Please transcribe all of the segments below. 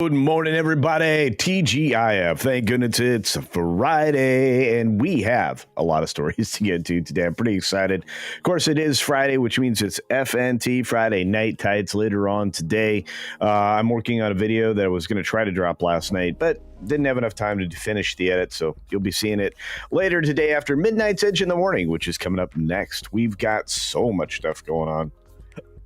Good morning, everybody. TGIF. Thank goodness it's Friday, and we have a lot of stories to get to today. I'm pretty excited. Of course, it is Friday, which means it's FNT, Friday Night Tights, later on today. I'm working on a video that I was going to try to drop last night, but didn't have enough time to finish the edit, so you'll be seeing it later today after Midnight's Edge in the morning, which is coming up next. We've got so much stuff going on.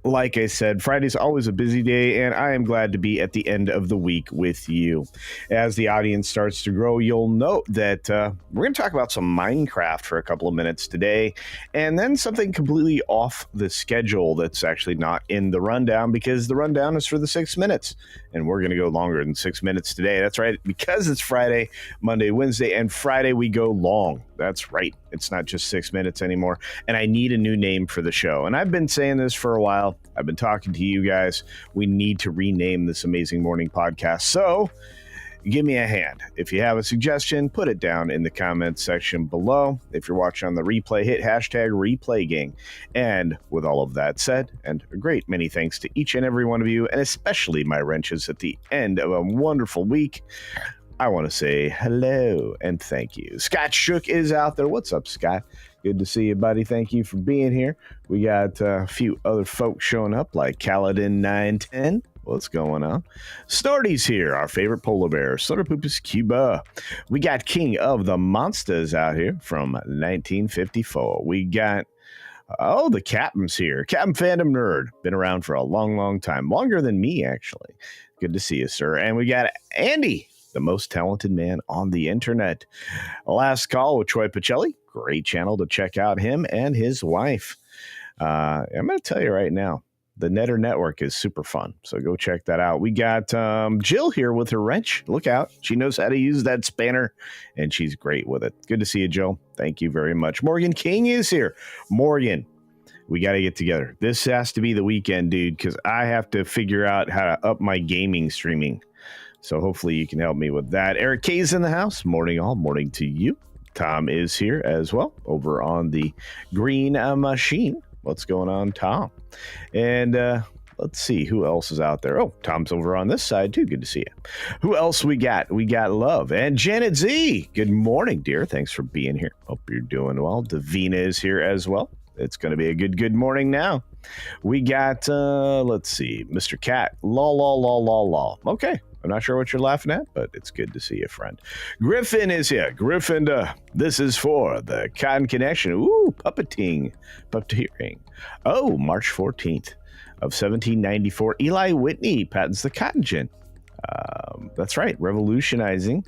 Like I said, Friday's always a busy day, and I am glad to be at the end of the week with you. As the audience starts to grow, you'll note that we're going to talk about some Minecraft for a couple of minutes today, and then something completely off the schedule that's actually not in the rundown, because the rundown is for the 6 minutes, and we're going to go longer than 6 minutes today. That's right, because it's Friday, Monday, Wednesday, and Friday we go long. That's right. It's not just 6 minutes anymore, and I need a new name for the show, and I've been saying this for a while. I've been talking to you guys. We need to rename this amazing morning podcast. So give me a hand. If you have a suggestion, put it down in the comments section below. If you're watching on the replay, hit hashtag replaygang. And with all of that said, and a great many thanks to each and every one of you, and especially my wrenches at the end of a wonderful week, I want to say hello and thank you. Scott Shook is out there. What's up, Scott? Good to see you, buddy. Thank you for being here. We got a few other folks showing up, like Kaladin910. What's going on? Snorty's here, our favorite polar bear. Soderpoopus Cuba. We got King of the Monsters out here from 1954. We got, the Captain's here. Captain Fandom Nerd. Been around for a long, long time. Longer than me, actually. Good to see you, sir. And we got Andy, the most talented man on the internet. Last Call with Troy Pacelli. Great channel to check out, him and his wife. I'm going to tell you right now, the Netter Network is super fun, so go check that out. We got Jill here with her wrench. Look out. She knows how to use that spanner, and she's great with it. Good to see you, Jill. Thank you very much. Morgan King is here. Morgan, we got to get together. This has to be the weekend, dude, because I have to figure out how to up my gaming streaming. So hopefully you can help me with that. Eric K's in the house. Morning all. Morning to you. Tom is here as well over on the green machine. What's going on, Tom? And let's see who else is out there. Oh, Tom's over on this side too. Good to see you. Who else we got? We got Love and Janet Z. Good morning, dear. Thanks for being here. Hope you're doing well. Davina is here as well. It's going to be a good morning now. We got, let's see, Mr. Cat. Law. Okay. I'm not sure what you're laughing at, but it's good to see you, friend. Griffin is here. Griffin, this is for the Cotton Connection. Ooh, puppeteering. Oh, March 14th of 1794. Eli Whitney patents the cotton gin. That's right, revolutionizing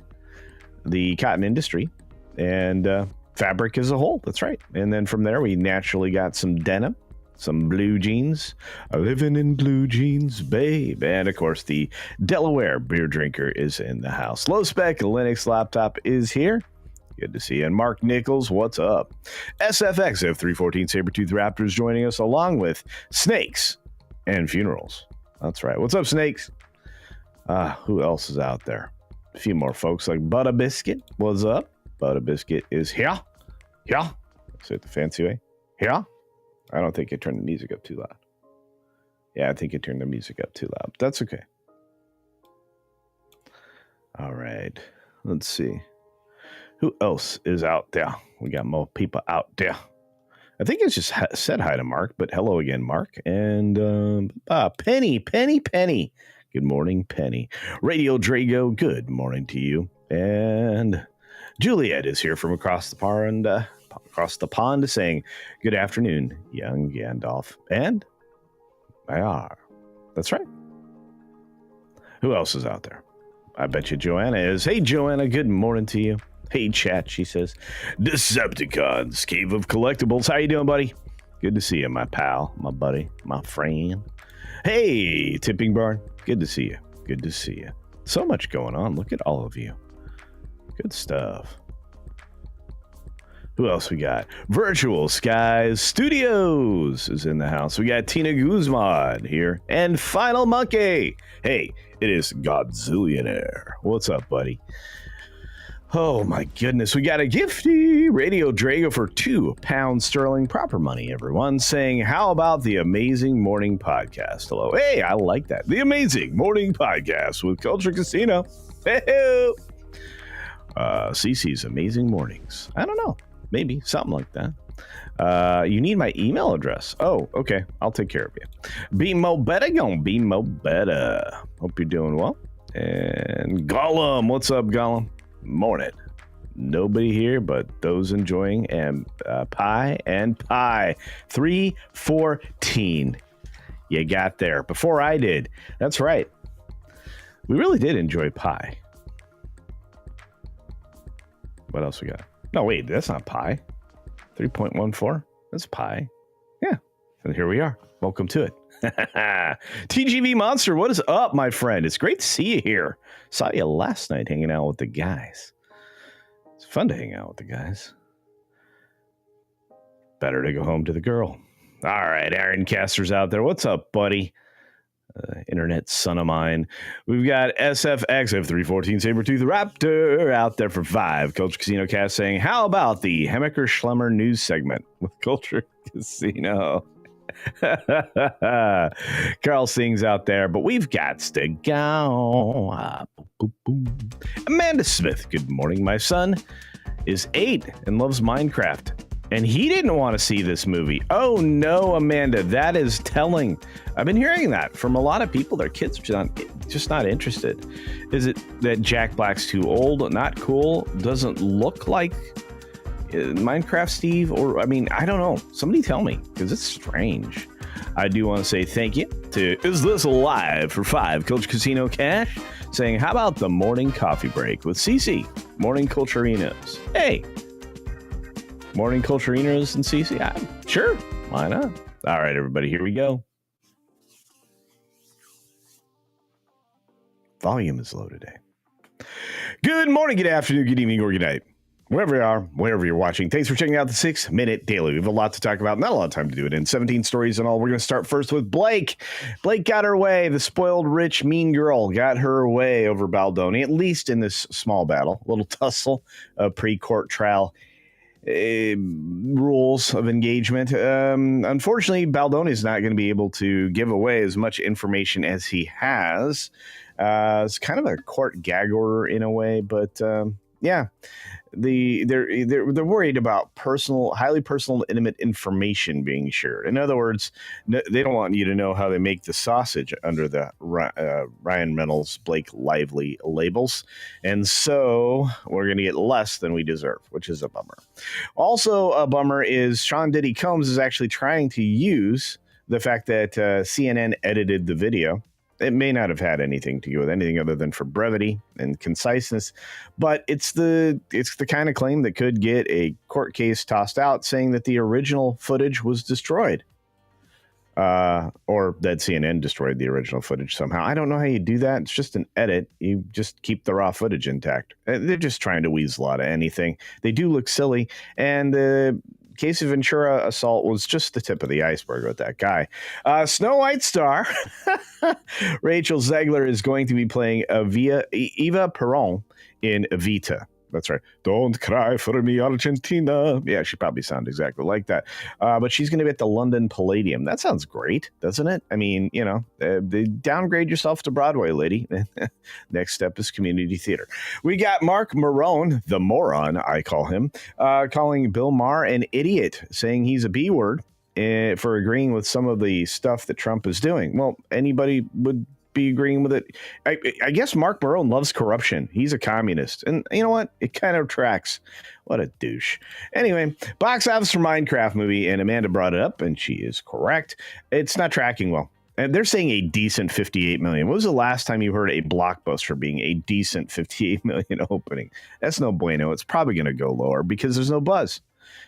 the cotton industry and fabric as a whole. That's right. And then from there, we naturally got some denim. Some blue jeans, living in blue jeans, babe. And of course, the Delaware beer drinker is in the house. Low Spec Linux laptop is here. Good to see you. And Mark Nichols, what's up? SFX F314 Sabertooth Raptors joining us along with Snakes and Funerals. That's right. What's up, Snakes? Who else is out there? A few more folks like Butter Biscuit. What's up? Butter Biscuit is here. Here. Say it the fancy way. Here. I don't think it turned the music up too loud. Yeah, I think it turned the music up too loud. That's okay. All right. Let's see. Who else is out there? We got more people out there. I think it's just said hi to Mark, but hello again, Mark. And Penny. Good morning, Penny. Radio Drago, good morning to you. And Juliet is here from across the pond saying, good afternoon, young Gandalf. And Maher. That's right. Who else is out there? I bet you Joanna is. Hey, Joanna, good morning to you. Hey, chat, she says. Decepticons, Cave of Collectibles. How you doing, buddy? Good to see you, my pal, my buddy, my friend. Hey, Tipping Barn. Good to see you. Good to see you. So much going on. Look at all of you. Good stuff. Who else we got? Virtual Skies Studios is in the house. We got Tina Guzman here. And Final Monkey. Hey, it is Godzillionaire. What's up, buddy? Oh my goodness, we got a gifty Radio Drago for £2 sterling, proper money, everyone, saying, how about the Amazing Morning Podcast? Hello. Hey, I like that. The Amazing Morning Podcast with Culture Casino. Hey, CC's Amazing Mornings. I don't know. Maybe something like that. You need my email address. Oh, okay. I'll take care of you. Be mo better, gonna be mo better. Hope you're doing well. And Gollum, what's up, Gollum? Morning. Nobody here but those enjoying and pie and pie. 314. You got there before I did. That's right. We really did enjoy pie. What else we got? No, wait, that's not pie. 3.14. That's pie. Yeah. And here we are. Welcome to it. TGV Monster, what is up, my friend? It's great to see you here. Saw you last night hanging out with the guys. It's fun to hang out with the guys. Better to go home to the girl. All right, Aaron Caster's out there. What's up, buddy? Internet son of mine. We've got SFX F314 Sabertooth Raptor out there for 5. Culture Casino Cast saying, how about the Hemmecker Schlemmer news segment with Culture Casino? Carl sings out there, but we've got to go. Amanda Smith, good morning. My son is 8 and loves Minecraft, and he didn't want to see this movie. Oh no, Amanda, that is telling. I've been hearing that from a lot of people. Their kids are just not interested. Is it that Jack Black's too old, not cool, doesn't look like Minecraft Steve? Or I mean, I don't know. Somebody tell me, because it's strange. I do want to say thank you to Is This Alive for 5 Culture Casino Cash saying, how about the morning coffee break with CC Morning Culturinos? Hey, Morning Culturinos and CC? Sure, why not? All right, everybody, here we go. Volume is low today. Good morning, good afternoon, good evening, or good night. Wherever you are, wherever you're watching, thanks for checking out the 6-Minute Daily. We have a lot to talk about, not a lot of time to do it in. 17 stories and all. We're going to start first with Blake. Blake got her way. The spoiled, rich, mean girl got her way over Baldoni, at least in this small battle. A little tussle of pre-court trial rules of engagement. Unfortunately, Baldoni is not going to be able to give away as much information as he has. It's kind of a court gag order in a way, but yeah. They're worried about highly personal, intimate information being shared. In other words, they don't want you to know how they make the sausage under the Ryan Reynolds, Blake Lively labels, and so we're going to get less than we deserve, which is a bummer. Also, a bummer is Sean Diddy Combs is actually trying to use the fact that CNN edited the video. It may not have had anything to do with anything other than for brevity and conciseness, but it's the kind of claim that could get a court case tossed out saying that the original footage was destroyed, or that CNN destroyed the original footage somehow. I don't know how you do that. It's just an edit. You just keep the raw footage intact. They're just trying to weasel out of anything. They do look silly, and the case of Ventura assault was just the tip of the iceberg with that guy. Snow White star Rachel Zegler is going to be playing Eva Perón in Evita. That's right. Don't cry for me, Argentina. Yeah, she probably sounds exactly like that. But she's going to be at the London Palladium. That sounds great, doesn't it? I mean, you know, downgrade yourself to Broadway, lady. Next step is community theater. We got Marc Maron, the moron, I call him, calling Bill Maher an idiot, saying he's a B word for agreeing with some of the stuff that Trump is doing. Well, anybody would be agreeing with it. I guess Marc Maron loves corruption. He's a communist. And you know what? It kind of tracks. What a douche. Anyway, box office for Minecraft movie, and Amanda brought it up, and she is correct. It's not tracking well. And they're saying a decent 58 million. When was the last time you heard a blockbuster being a decent 58 million opening? That's no bueno. It's probably going to go lower because there's no buzz.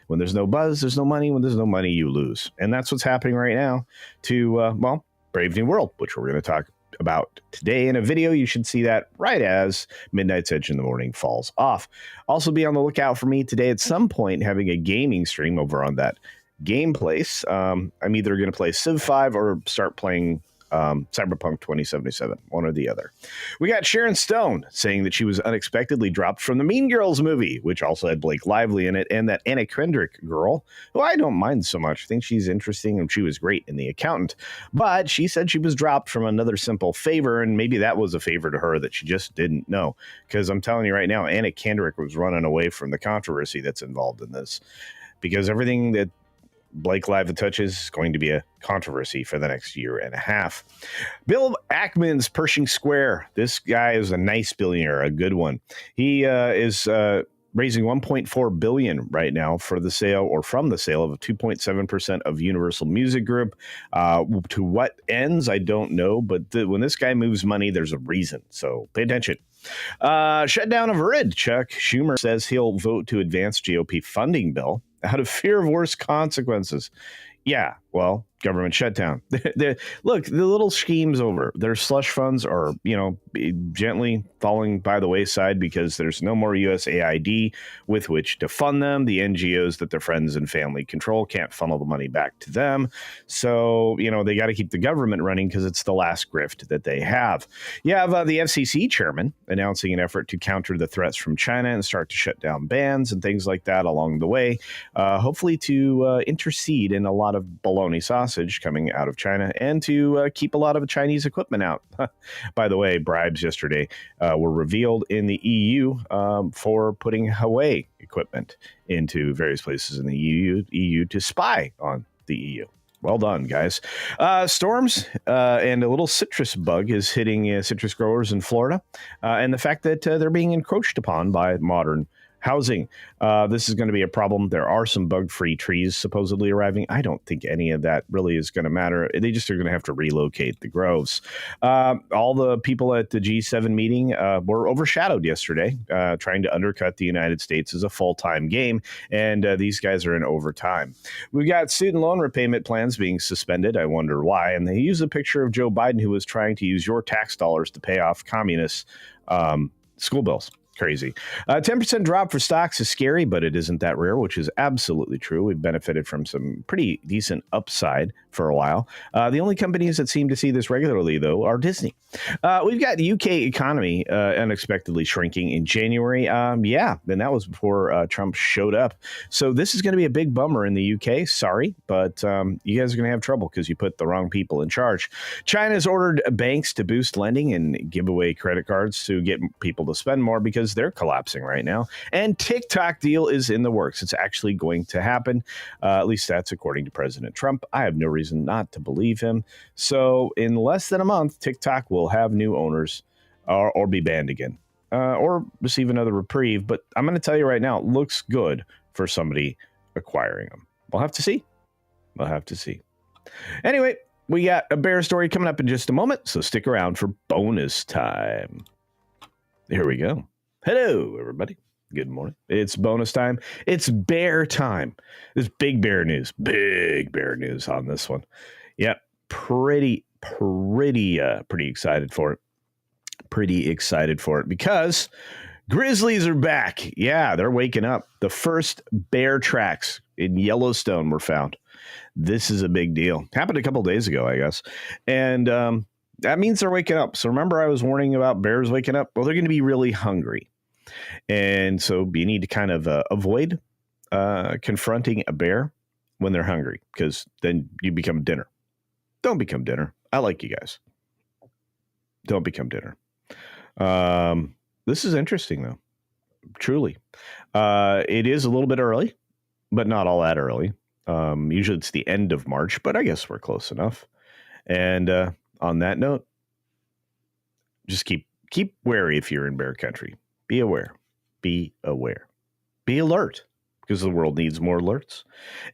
When there's no buzz, there's no money. When there's no money, you lose. And that's what's happening right now to, Brave New World, which we're going to talk about today in a video. You should see that right as Midnight's Edge in the Morning falls off. Also be on the lookout for me today at some point having a gaming stream over on that game place. I'm either going to play Civ 5 or start playing Cyberpunk 2077, one or the other. We got Sharon Stone saying that she was unexpectedly dropped from the Mean Girls movie, which also had Blake Lively in it, and that Anna Kendrick girl, who I don't mind so much. I think she's interesting, and she was great in The Accountant. But she said she was dropped from another simple favor, and maybe that was a favor to her that she just didn't know. Because I'm telling you right now, Anna Kendrick was running away from the controversy that's involved in this. Because everything that Blake Lively touches is going to be a controversy for the next year and a half. Bill Ackman's Pershing Square. This guy is a nice billionaire, a good one. He is raising $1.4 billion right now for the sale or from the sale of 2.7% of Universal Music Group. To what ends, I don't know. But when this guy moves money, there's a reason. So pay attention. Shutdown averted. Chuck Schumer says he'll vote to advance GOP funding bill out of fear of worse consequences. Yeah, well, government shutdown. Look, the little scheme's over. Their slush funds are, gently falling by the wayside because there's no more USAID with which to fund them. The NGOs that their friends and family control can't funnel the money back to them. So, they got to keep the government running because it's the last grift that they have. You have the FCC chairman announcing an effort to counter the threats from China and start to shut down bans and things like that along the way, hopefully to intercede in a lot of baloney sausage coming out of China and to keep a lot of Chinese equipment out. By the way, bribes yesterday were revealed in the EU for putting Huawei equipment into various places in the EU to spy on the EU. Well done, guys. Storms and a little citrus bug is hitting citrus growers in Florida. And the fact that they're being encroached upon by modern housing. This is going to be a problem. There are some bug-free trees supposedly arriving. I don't think any of that really is going to matter. They just are going to have to relocate the groves. All the people at the G7 meeting were overshadowed yesterday, trying to undercut the United States as a full-time game, and these guys are in overtime. We've got student loan repayment plans being suspended. I wonder why. And they use a picture of Joe Biden, who was trying to use your tax dollars to pay off communist school bills. Crazy. 10% drop for stocks is scary, but it isn't that rare, which is absolutely true. We've benefited from some pretty decent upside for a while. The only companies that seem to see this regularly, though, are Disney. We've got the UK economy unexpectedly shrinking in January. Then that was before Trump showed up. So this is going to be a big bummer in the UK. Sorry, but you guys are going to have trouble because you put the wrong people in charge. China's ordered banks to boost lending and give away credit cards to get people to spend more because they're collapsing right now. And TikTok deal is in the works. It's actually going to happen. At least that's according to President Trump. I have no reason not to believe him. So in less than a month, TikTok will have new owners or be banned again or receive another reprieve. But I'm going to tell you right now, it looks good for somebody acquiring them. We'll have to see. We'll have to see. Anyway, we got a bear story coming up in just a moment. So stick around for bonus time. Here we go. Hello, everybody. Good morning. It's bonus time. It's bear time. There's big bear news on this one. Yep. Pretty excited for it. Pretty excited for it because grizzlies are back. Yeah, they're waking up. The first bear tracks in Yellowstone were found. This is a big deal. Happened a couple of days ago, I guess. And that means they're waking up. So remember I was warning about bears waking up? Well, they're going to be really hungry. And so you need to kind of avoid confronting a bear when they're hungry because then you become dinner. Don't become dinner. I like you guys. Don't become dinner. This is interesting, though. Truly. It is a little bit early, but not all that early. Usually it's the end of March, but I guess we're close enough. And on that note, just keep wary if you're in bear country. Be aware. Be aware. Be alert because the world needs more alerts.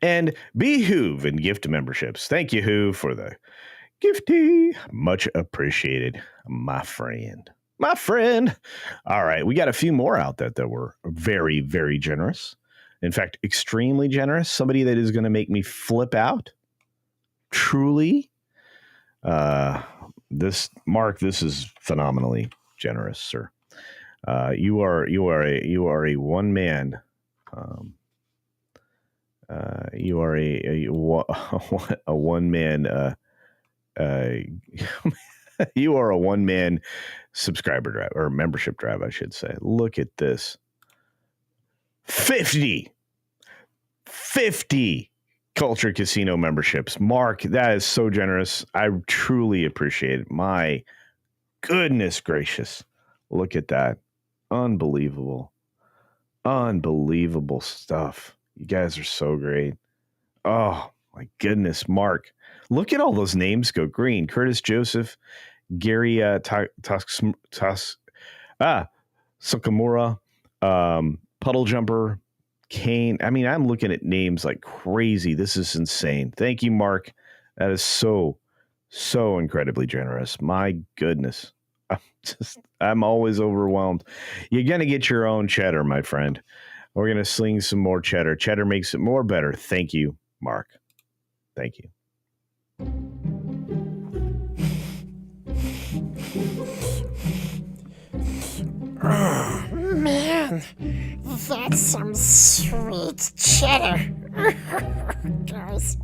And be Hoove and gift memberships. Thank you, Hoove, for the gifty. Much appreciated, my friend. My friend. All right. We got a few more out there that were very, very generous. In fact, extremely generous. Somebody that is going to make me flip out. Truly. Marc, this is phenomenally generous, sir. You are a one man. You are a one man You are a one-man subscriber drive or membership drive, I should say. Look at this. 50 Culture Casino memberships. Mark, that is so generous. I truly appreciate it. My goodness gracious. Look at that. Unbelievable stuff. You guys are so great. Oh, my goodness, Mark. Look at all those names go green. Curtis Joseph, Gary Sukamura, Puddle Jumper, Kane. I mean, I'm looking at names like crazy. This is insane. Thank you, Mark. That is so incredibly generous. My goodness. I'm always overwhelmed. You're going to get your own cheddar, my friend. We're going to sling some more cheddar. Cheddar makes it more better. Thank you, Mark. Thank you. Oh, man. That's some sweet cheddar. Guys.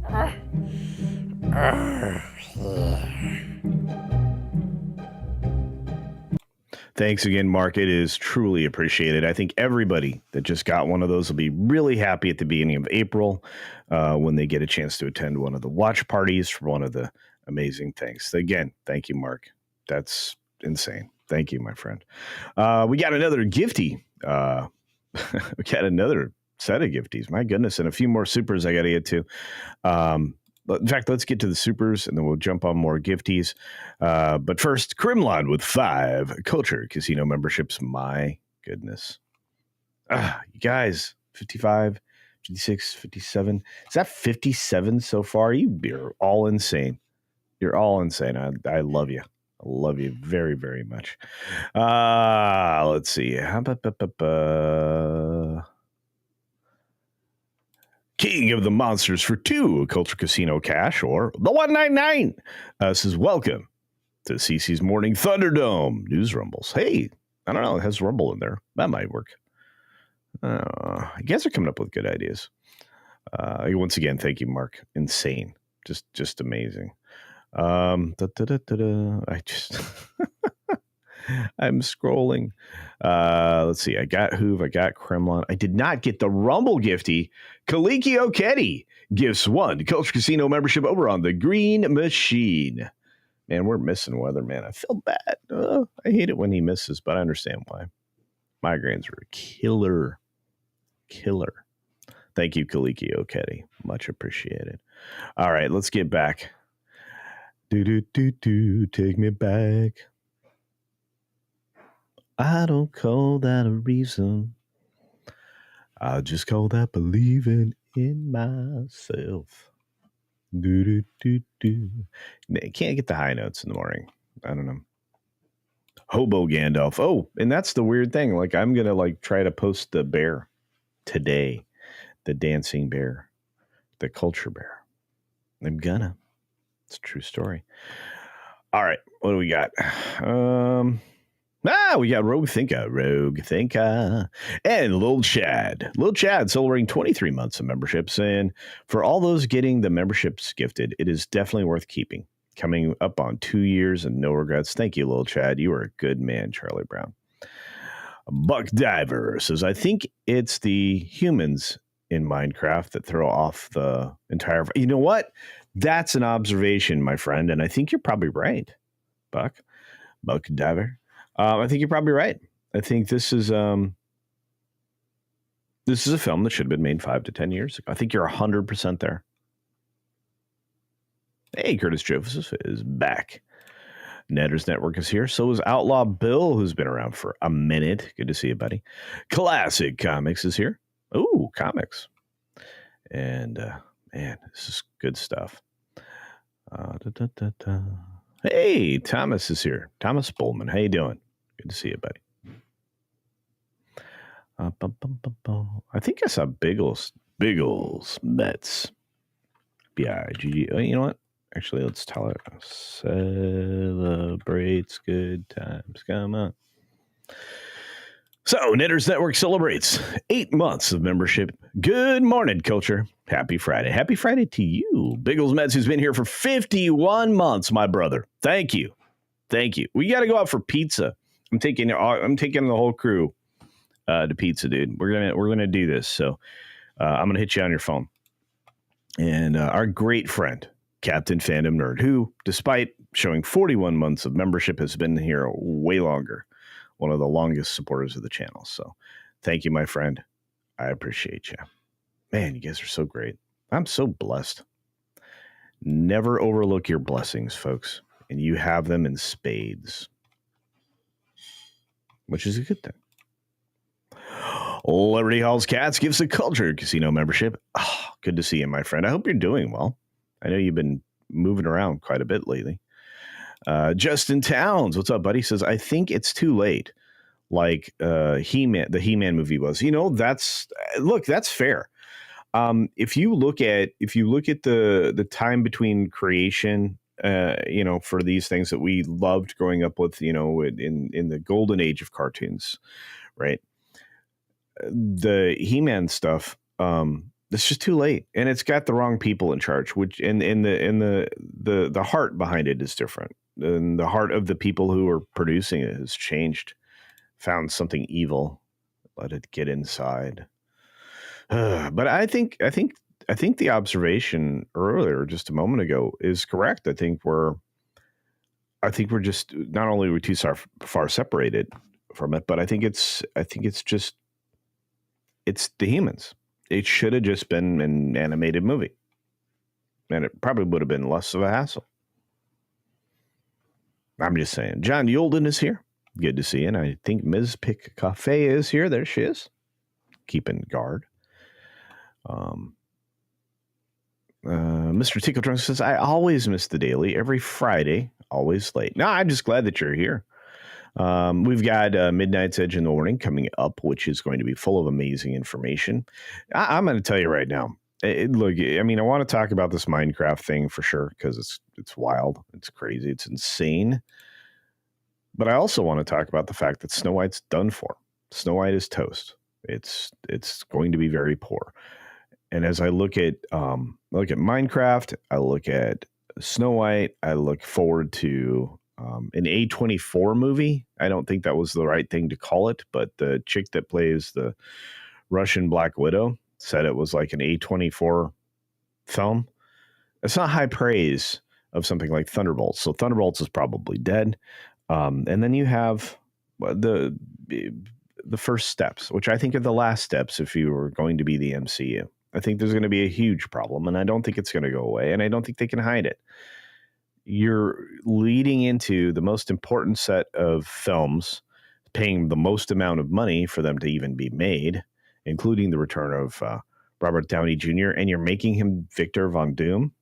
Yeah. Thanks again, Mark. It is truly appreciated. I think everybody that just got one of those will be really happy at the beginning of April when they get a chance to attend one of the watch parties for one of the amazing things. Again, thank you, Mark. That's insane. Thank you, my friend. We got another gifty. We got another set of gifties. My goodness. And a few more supers I got to get to. In fact, let's get to the supers and then we'll jump on more gifties. But first, Crimlon with 5 Culture Casino memberships. My goodness. You guys, 55, 56, 57. Is that 57 so far? You're all insane. You're all insane. I love you. I love you very, very much. Let's see. King of the Monsters for 2 Culture Casino Cash, or the 199 says, welcome to CC's Morning Thunderdome News Rumbles. Hey, I don't know. It has Rumble in there. That might work. You guys are coming up with good ideas. Once again, thank you, Mark. Insane. Just amazing. I just... I'm scrolling. Let's see. I got Hoove. I got Kremlin. I did not get the Rumble gifty. Kaliki Okedi gifts 1 Culture Casino membership over on the Green Machine. Man, we're missing Weather, man. I feel bad. I hate it when he misses, but I understand why. Migraines are killer. Thank you, Kaliki Okedi. Much appreciated. All right, let's get back. Take me back. I don't call that a reason. I just call that believing in myself. Can't get the high notes in the morning. I don't know. Hobo Gandalf. Oh, and that's the weird thing. Like, I'm going to try to post the bear today. The dancing bear. The culture bear. I'm gonna. It's a true story. All right. What do we got? We got Rogue Thinka, and Lil Chad. Lil Chad celebrating 23 months of memberships. And for all those getting the memberships gifted, it is definitely worth keeping. Coming up on 2 years and no regrets. Thank you, Lil Chad. You are a good man, Charlie Brown. Buck Diver says, I think it's the humans in Minecraft that throw off the entire... You know what? That's an observation, my friend. And I think you're probably right, Buck Diver. I think you're probably right. I think this is a film that should have been made 5 to 10 years ago. I think you're 100% there. Hey, Curtis Joseph is back. Netters Network is here. So is Outlaw Bill, who's been around for a minute. Good to see you, buddy. Classic Comics is here. Ooh, comics. And, man, this is good stuff. Hey, Thomas is here. Thomas Bullman. How you doing? Good to see you, buddy. I think I saw Biggles Mets. B-I-G-G. Oh, you know what? Actually, let's tell it. Celebrates good times. Come on. So, Knitters Network celebrates 8 months of membership. Good morning, culture. Happy Friday. Happy Friday to you. Biggles Mets, who's been here for 51 months, my brother. Thank you. Thank you. We got to go out for pizza. I'm taking the whole crew to pizza, dude. We're gonna do this. So I'm gonna hit you on your phone. And our great friend, Captain Fandom Nerd, who, despite showing 41 months of membership, has been here way longer. One of the longest supporters of the channel. So thank you, my friend. I appreciate you. Man, you guys are so great. I'm so blessed. Never overlook your blessings, folks. And you have them in spades, which is a good thing. Liberty Halls Cats gives a culture casino membership. Oh, good to see you, my friend. I hope you're doing well. I know you've been moving around quite a bit lately. Justin Towns, what's up, buddy? Says, I think it's too late. Like He-Man, the He-Man movie was. That's fair. If you look at the time between creation, for these things that we loved growing up with, in the golden age of cartoons, right? The He-Man stuff, it's just too late, and it's got the wrong people in charge. Which and the heart behind it is different. And the heart of the people who are producing it has changed. Found something evil, let it get inside. But I think the observation earlier, just a moment ago, is correct. I think we're just not only are we too far separated from it, but I think it's the humans. It should have just been an animated movie, and it probably would have been less of a hassle. I'm just saying. John Yolden is here. Good to see you. And I think Ms. Pick Cafe is here. There she is. Keeping guard. Mr. Tickle Trunk says, I always miss the daily. Every Friday, always late. No, I'm just glad that you're here. We've got Midnight's Edge in the Morning coming up, which is going to be full of amazing information. I'm going to tell you right now. Look, I want to talk about this Minecraft thing for sure, because it's wild. It's crazy. It's insane. But I also want to talk about the fact that Snow White's done for. Snow White is toast. It's going to be very poor. And as I look at Minecraft, I look at Snow White, I look forward to an A24 movie. I don't think that was the right thing to call it, but the chick that plays the Russian Black Widow said it was like an A24 film. It's not high praise of something like Thunderbolts. So Thunderbolts is probably dead. And then you have the first steps, which I think are the last steps if you were going to be the MCU. I think there's going to be a huge problem, and I don't think it's going to go away, and I don't think they can hide it. You're leading into the most important set of films, paying the most amount of money for them to even be made, including the return of Robert Downey Jr., and you're making him Victor Von Doom.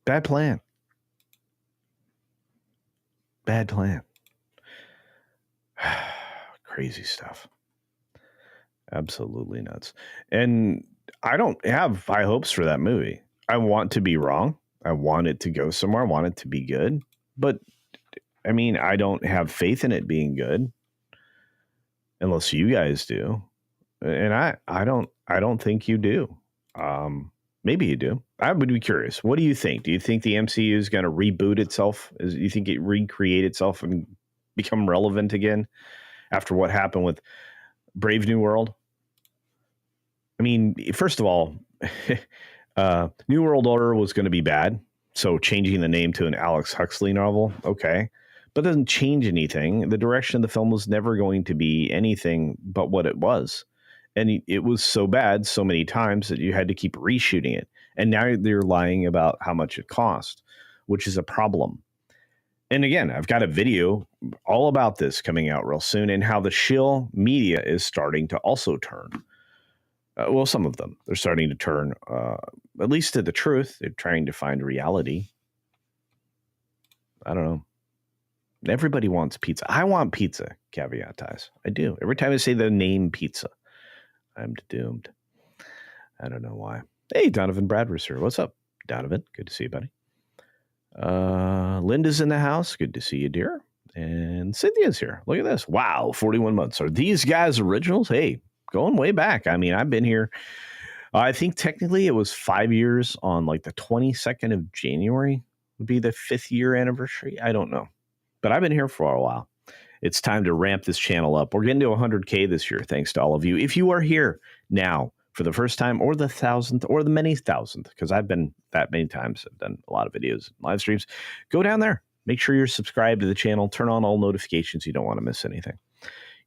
Bad plan. Bad plan. Crazy stuff. Absolutely nuts. And I don't have high hopes for that movie. I want to be wrong. I want it to go somewhere. I want it to be good. But I don't have faith in it being good unless you guys do. And I don't think you do. Maybe you do. I would be curious. What do you think? Do you think the MCU is going to reboot itself? Do you think it recreate itself and become relevant again after what happened with Brave New World? First of all, New World Order was going to be bad. So changing the name to an Alex Huxley novel, okay. But it doesn't change anything. The direction of the film was never going to be anything but what it was. And it was so bad so many times that you had to keep reshooting it. And now they're lying about how much it cost, which is a problem. And again, I've got a video all about this coming out real soon and how the shill media is starting to also turn. Some of them. They're starting to turn, at least to the truth. They're trying to find reality. I don't know. Everybody wants pizza. I want pizza, caveatize. I do. Every time I say the name pizza, I'm doomed. I don't know why. Hey, Donovan Bradford's here. What's up, Donovan? Good to see you, buddy. Linda's in the house. Good to see you, dear. And Cynthia's here. Look at this. Wow, 41 months. Are these guys originals? Hey, going way back. I mean, I've been here. I think technically it was 5 years on like the 22nd of January would be the 5th year anniversary. I don't know. But I've been here for a while. It's time to ramp this channel up. We're getting to 100K this year, thanks to all of you. If you are here now for the first time or the 1,000th or the many thousandth, because I've been that many times, I've done a lot of videos, live streams, go down there. Make sure you're subscribed to the channel. Turn on all notifications. You don't want to miss anything.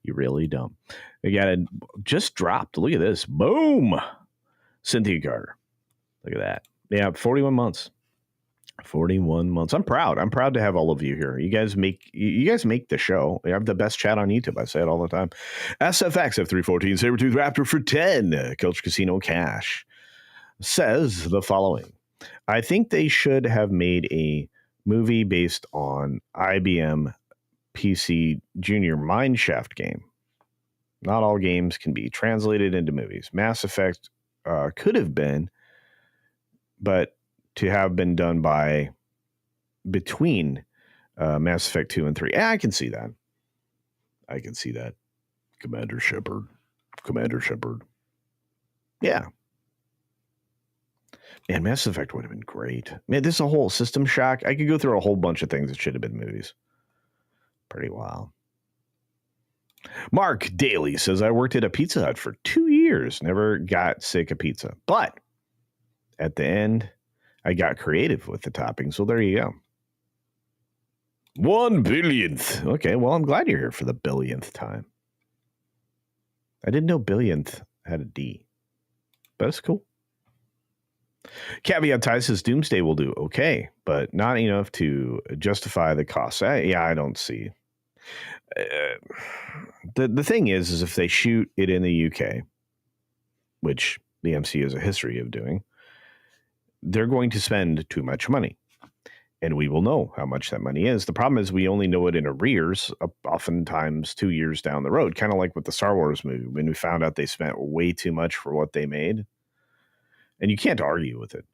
You really don't. Again, it just dropped. Look at this. Boom. Cynthia Carter. Look at that. Yeah, 41 months. 41 months. I'm proud. I'm proud to have all of you here. You guys make the show. You have the best chat on YouTube. I say it all the time. SFX F314 Sabertooth Raptor for 10. Culture Casino Cash says the following. I think they should have made a movie based on IBM PC Junior Mineshaft game. Not all games can be translated into movies. Mass Effect could have been, but to have been done between Mass Effect 2 and 3. I can see that. Commander Shepard. Yeah. Man, Mass Effect would have been great. Man, this is a whole System Shock. I could go through a whole bunch of things that should have been movies. Pretty wild. Marc Daly says, I worked at a Pizza Hut for 2 years. Never got sick of pizza. But at the end, I got creative with the toppings. So there you go. 1 billionth. Okay, well, I'm glad you're here for the billionth time. I didn't know billionth had a D. But it's cool. Caveat Ty says Doomsday will do okay, but not enough to justify the costs. I don't see. The thing is if they shoot it in the UK, which the MCU has a history of doing, they're going to spend too much money. And we will know how much that money is. The problem is we only know it in arrears, oftentimes 2 years down the road, kind of like with the Star Wars movie, when we found out they spent way too much for what they made. And you can't argue with it.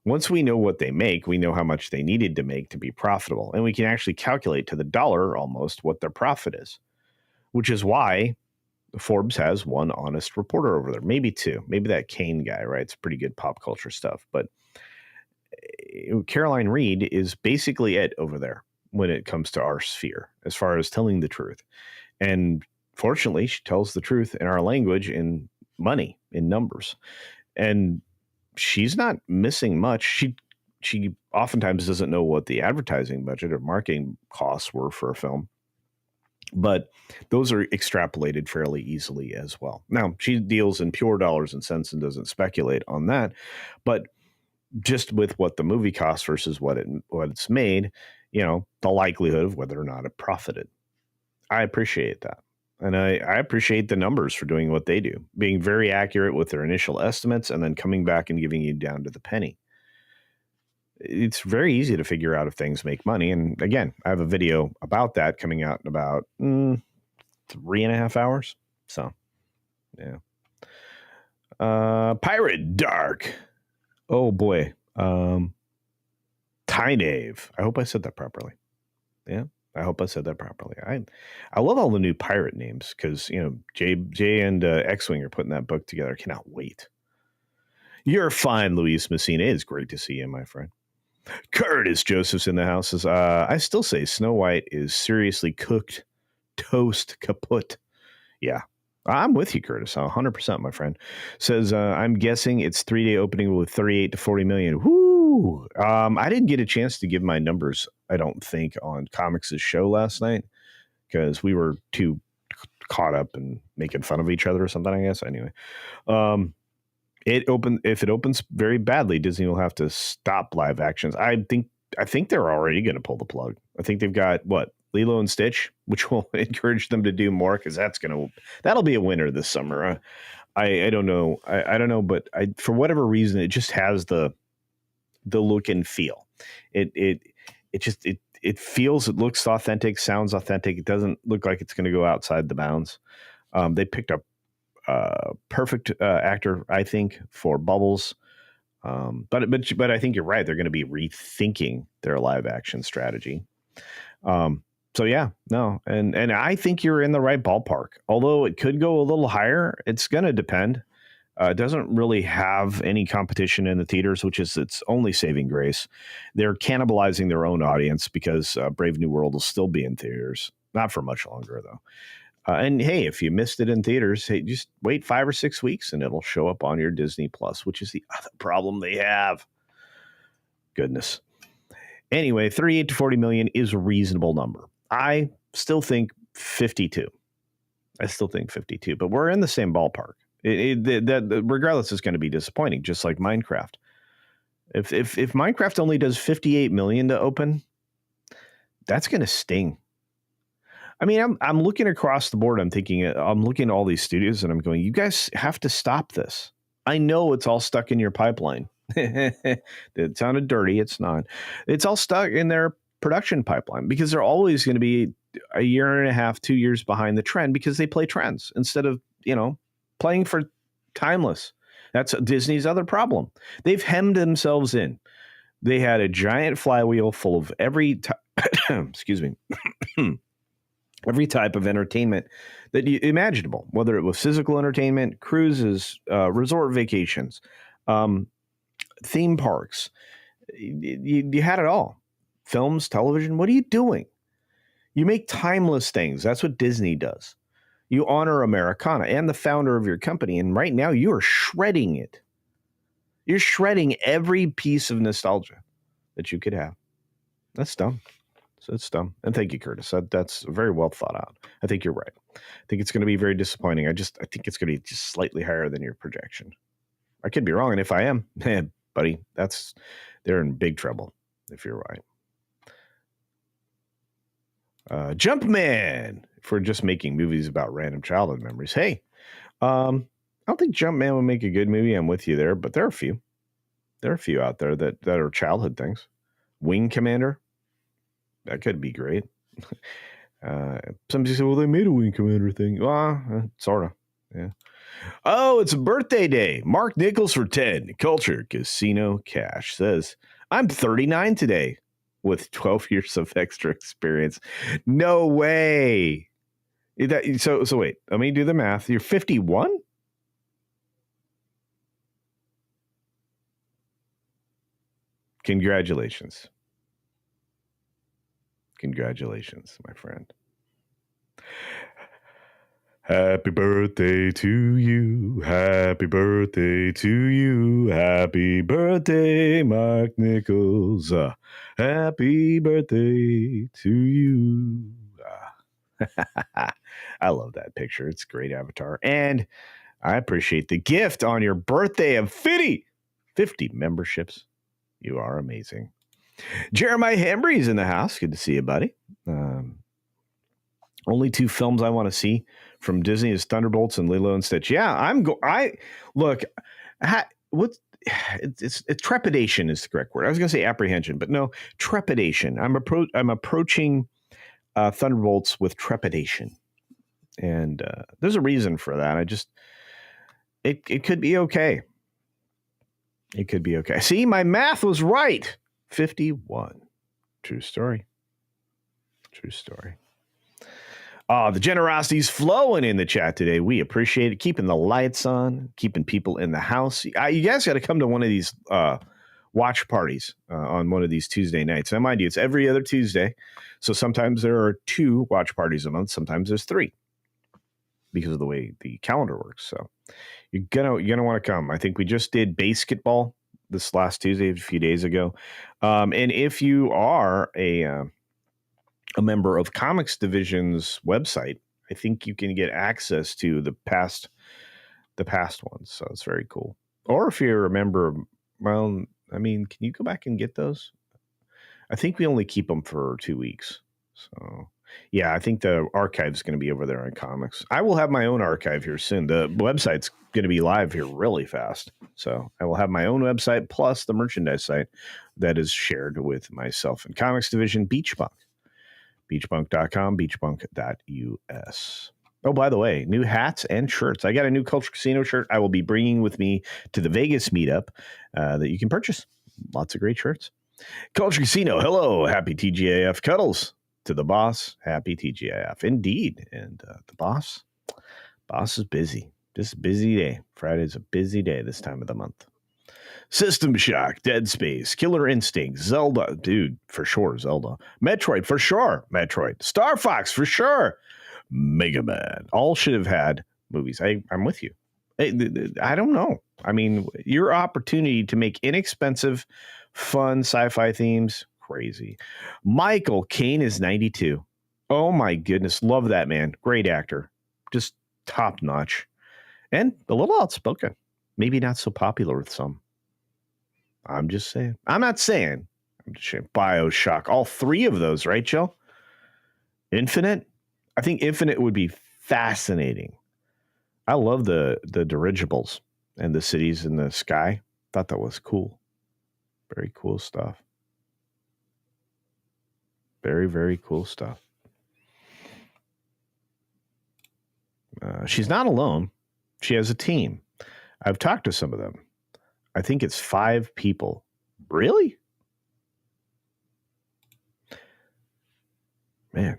Once we know what they make, we know how much they needed to make to be profitable. And we can actually calculate to the dollar almost what their profit is, which is why Forbes has one honest reporter over there, maybe two. Maybe that Kane guy writes pretty good pop culture stuff. But Caroline Reed is basically it over there when it comes to our sphere, as far as telling the truth. And fortunately, she tells the truth in our language, in money, in numbers. And she's not missing much. She oftentimes doesn't know what the advertising budget or marketing costs were for a film, but those are extrapolated fairly easily as well. Now, she deals in pure dollars and cents and doesn't speculate on that, but just with what the movie costs versus what it's made, the likelihood of whether or not it profited. I appreciate that. And I appreciate the numbers for doing what they do, being very accurate with their initial estimates and then coming back and giving you down to the penny. It's very easy to figure out if things make money. And again, I have a video about that coming out in about 3.5 hours. So, yeah. Pirate Dark. Oh, boy. Tynave. I hope I said that properly. Yeah. I hope I said that properly. I love all the new pirate names because, Jay and X-Wing are putting that book together. I cannot wait. You're fine, Luis Messina. It's great to see you, my friend. Curtis Joseph's in the house. Says, I still say Snow White is seriously cooked toast kaput. Yeah, I'm with you, Curtis. 100%, my friend. Says, I'm guessing it's 3-day opening with 38 to 40 million. Woo! I didn't get a chance to give my numbers, I don't think, on Comics' show last night because we were too caught up in making fun of each other or something, I guess. Anyway, if it opens very badly, Disney will have to stop live actions. I think they're already going to pull the plug. I think they've got Lilo and Stitch, which will encourage them to do more because that'll be a winner this summer. I don't know. I don't know, but for whatever reason, it just has the look and feel. It feels, it looks authentic, sounds authentic. It doesn't look like it's going to go outside the bounds. They picked up perfect actor, I think, for Bubbles. But I think you're right. They're going to be rethinking their live action strategy. So yeah, no, and I think you're in the right ballpark. Although it could go a little higher, it's going to depend. It doesn't really have any competition in the theaters, which is its only saving grace. They're cannibalizing their own audience because Brave New World will still be in theaters, not for much longer though. And hey, if you missed it in theaters, hey, just wait 5 or 6 weeks and it'll show up on your Disney Plus, which is the other problem they have. Goodness. Anyway, 38 to 40 million is a reasonable number. I still think 52. But we're in the same ballpark. Regardless, it's going to be disappointing, just like Minecraft. If Minecraft only does 58 million to open, that's going to sting. I mean, I'm looking across the board. I'm looking at all these studios and I'm going, you guys have to stop this. I know it's all stuck in your pipeline. It sounded dirty. It's not. It's all stuck in their production pipeline because they're always going to be a year and a half, 2 years behind the trend because they play trends instead of, playing for timeless. That's Disney's other problem. They've hemmed themselves in. They had a giant flywheel full of every excuse me, every type of entertainment that you imaginable, whether it was physical entertainment, cruises, resort vacations, theme parks. You had it all. Films, television. What are you doing? You make timeless things. That's what Disney does. You honor Americana and the founder of your company. And right now you are shredding it. You're shredding every piece of nostalgia that you could have. That's dumb. So it's dumb. And thank you, Curtis. That's very well thought out. I think you're right. I think it's going to be very disappointing. I think it's going to be just slightly higher than your projection. I could be wrong. And if I am, man, buddy, they're in big trouble if you're right. Jumpman, for just making movies about random childhood memories. Hey, I don't think Jumpman would make a good movie. I'm with you there, but there are a few. There are a few out there that are childhood things. Wing Commander, that could be great. Somebody said, well, they made a Wing Commander thing. Well, sort of, yeah. Oh, it's a birthday day. Mark Nichols for 10. Culture Casino Cash says, I'm 39 today with 12 years of extra experience. No way. So wait, let me do the math. You're 51? Congratulations. Congratulations, my friend. Happy birthday to you. Happy birthday to you. Happy birthday, Mark Nichols. Happy birthday to you. I love that picture. It's a great avatar. And I appreciate the gift on your birthday of 50 memberships. You are amazing. Jeremiah Hembry's in the house. Good to see you, buddy. Only 2 films I want to see from Disney is Thunderbolts and Lilo and Stitch. Yeah, it's trepidation is the correct word. I was going to say apprehension, but no, trepidation. I'm approaching Thunderbolts with trepidation, and there's a reason for that. It could be okay. It could be okay. See, my math was right. 51. True story. True story. The generosity's flowing in the chat today. We appreciate it. Keeping the lights on, keeping people in the house. You guys got to come to one of these watch parties on one of these Tuesday nights. Now, mind you, it's every other Tuesday. So sometimes there are 2 watch parties a month. Sometimes there's 3 because of the way the calendar works. So you're gonna want to come. I think we just did basketball this last Tuesday, a few days ago. And if you are a member of Comics Division's website, I think you can get access to the past ones. So it's very cool. Or if you're a member, well, I mean, can you go back and get those? I think we only keep them for 2 weeks. So yeah, I think the archive is going to be over there on comics. I will have my own archive here soon. The website's going to be live here really fast. So I will have my own website plus the merchandise site that is shared with myself and Comics Division, Beachbunk. Beachbunk.com, beachbunk.us. Oh, by the way, new hats and shirts. I got a new Culture Casino shirt I will be bringing with me to the Vegas meetup that you can purchase. Lots of great shirts. Culture Casino, hello. Happy TGAF Cuddles. to the boss. Happy TGIF. Indeed. And the boss is busy. Just a busy day. Friday's a busy day this time of the month. System Shock, Dead Space, Killer Instinct, Zelda, dude, for sure, Zelda. Metroid, for sure, Metroid. Star Fox, for sure. Mega Man. All should have had movies. I'm with you. I don't know. I mean, your opportunity to make inexpensive, fun sci-fi themes, crazy. Michael Caine is 92. Oh my goodness. Love that man. Great actor. Just top notch. And a little outspoken. Maybe not so popular with some. I'm just saying. I'm not saying. I'm just saying. BioShock. All three of those, right, Joe? Infinite? I think Infinite would be fascinating. I love the dirigibles and the cities in the sky. Thought that was cool. Very cool stuff. Very, very cool stuff. She's not alone. She has a team. I've talked to some of them. I think it's 5 people. Really? Man.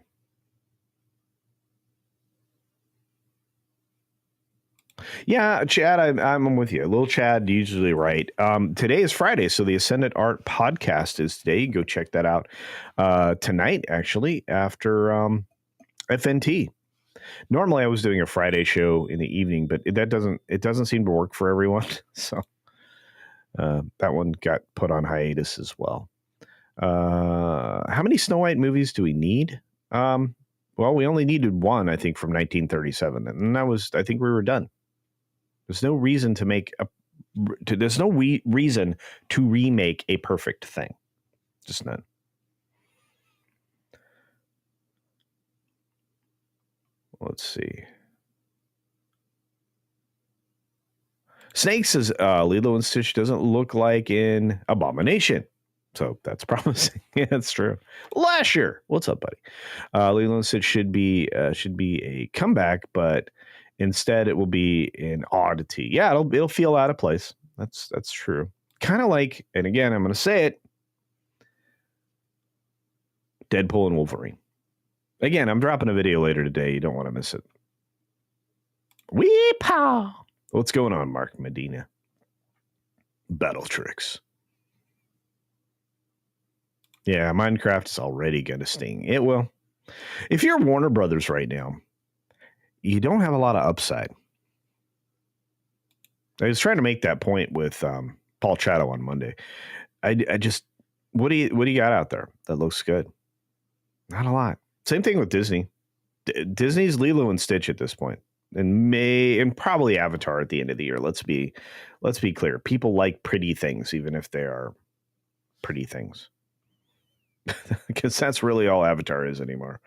Yeah, Chad, I'm with you. Little Chad, usually right. Today is Friday, so the Ascendant Art podcast is today. Go check that out tonight, actually, after FNT. Normally, I was doing a Friday show in the evening, but it doesn't seem to work for everyone. So that one got put on hiatus as well. How many Snow White movies do we need? Well, we only needed one, I think, from 1937, and that was, I think, we were done. There's no reason to make there's no reason to remake a perfect thing. Just none. Let's see. Snake says Lilo and Stitch doesn't look like in Abomination. So that's promising. Yeah, that's true. Lasher, what's up, buddy? Lilo and Stitch should be a comeback, but instead it will be an oddity. Yeah, it'll feel out of place. That's true. Kind of like, and again, I'm going to say it, Deadpool and Wolverine. Again, I'm dropping a video later today. You don't want to miss it. Weepaw! What's going on, Mark Medina? Battle tricks. Yeah, Minecraft is already going to sting. It will. If you're Warner Brothers right now, you don't have a lot of upside. I was trying to make that point with Paul Chatto on Monday. I just, what do you got out there that looks good? Not a lot. Same thing with Disney. Disney's Lilo and Stitch at this point, and probably Avatar at the end of the year. Let's be clear. People like pretty things, even if they are pretty things, because that's really all Avatar is anymore.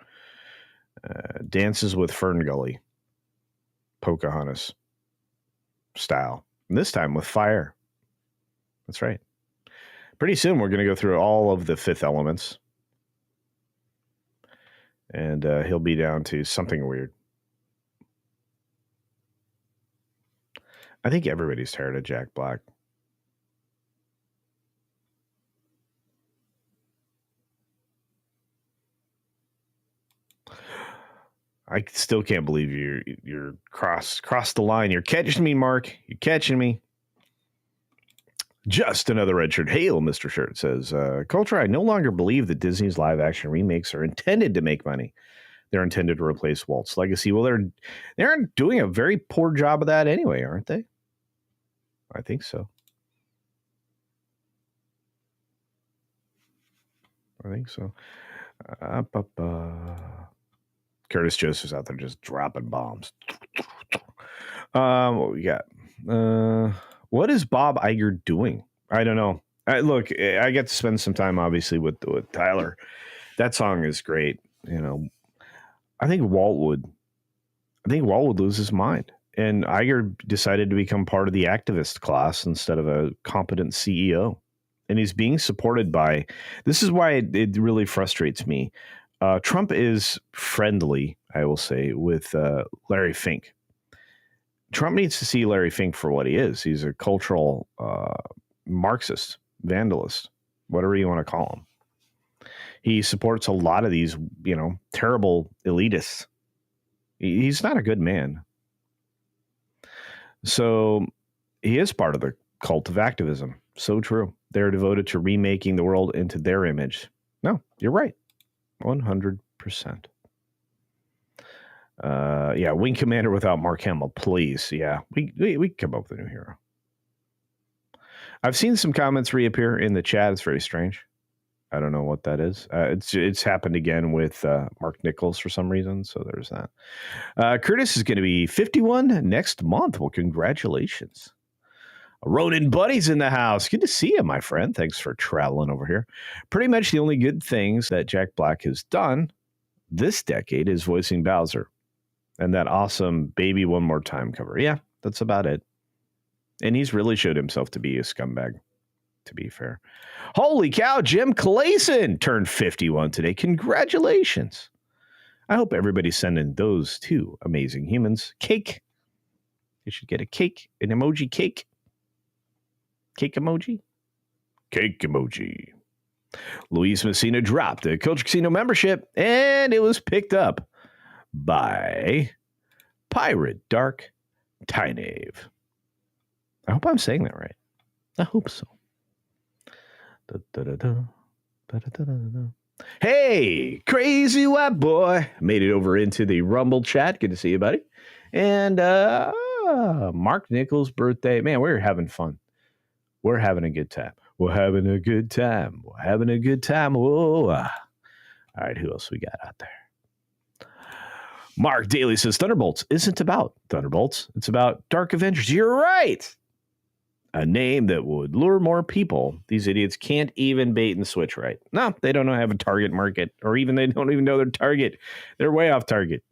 Dances with Fern Gully, Pocahontas style, and this time with fire. That's right. Pretty soon we're going to go through all of the Fifth Elements. And he'll be down to something weird. I think everybody's tired of Jack Black. I still can't believe you're crossed the line. You're catching me, Mark. You're catching me. Just another red shirt. Hail, Mr. Shirt says, Culture, I no longer believe that Disney's live action remakes are intended to make money. They're intended to replace Walt's legacy. Well, they're doing a very poor job of that anyway, aren't they? I think so. Curtis Joseph's out there just dropping bombs. What we got? What is Bob Iger doing? I don't know. Look, I get to spend some time, obviously, with Tyler. That song is great. You know, I think Walt would lose his mind. And Iger decided to become part of the activist class instead of a competent CEO. And he's being supported by. This is why it really frustrates me. Trump is friendly, I will say, with Larry Fink. Trump needs to see Larry Fink for what he is. He's a cultural Marxist, vandalist, whatever you want to call him. He supports a lot of these, terrible elitists. He's not a good man. So he is part of the cult of activism. So true. They're devoted to remaking the world into their image. No, you're right. 100%. Wing Commander without Mark Hamill, please. Yeah, we can come up with a new hero. I've seen some comments reappear in the chat. It's very strange. I don't know what that is. It's happened again with Mark Nichols for some reason. So there's that. Curtis is going to be 51 next month. Well, congratulations. Ronan Buddy's in the house. Good to see you, my friend. Thanks for traveling over here. Pretty much the only good things that Jack Black has done this decade is voicing Bowser and that awesome Baby One More Time cover. Yeah, that's about it. And he's really showed himself to be a scumbag, to be fair. Holy cow, Jim Clayson turned 51 today. Congratulations. I hope everybody's sending those two amazing humans cake. You should get a cake, an emoji cake. Cake emoji? Cake emoji. Luis Messina dropped a Culture Casino membership, and it was picked up by Pirate Dark Tynave. I hope I'm saying that right. I hope so. Hey, crazy white boy. Made it over into the Rumble chat. Good to see you, buddy. And Mark Nichols' birthday. Man, we're having fun. We're having a good time. We're having a good time. We're having a good time. Whoa. All right, who else we got out there? Mark Daly says Thunderbolts isn't about Thunderbolts. It's about Dark Avengers. You're right. A name that would lure more people. These idiots can't even bait and switch right. No, they don't have a target market, or even they don't even know their target. They're way off target.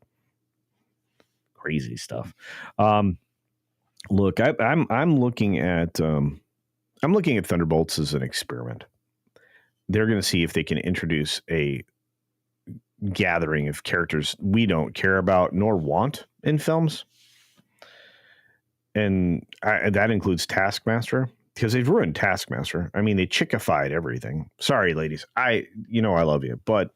Crazy stuff. Look, I'm looking at Thunderbolts as an experiment. They're going to see if they can introduce a gathering of characters we don't care about nor want in films. And that includes Taskmaster, because they've ruined Taskmaster. I mean, they chickified everything. Sorry, ladies. I love you, but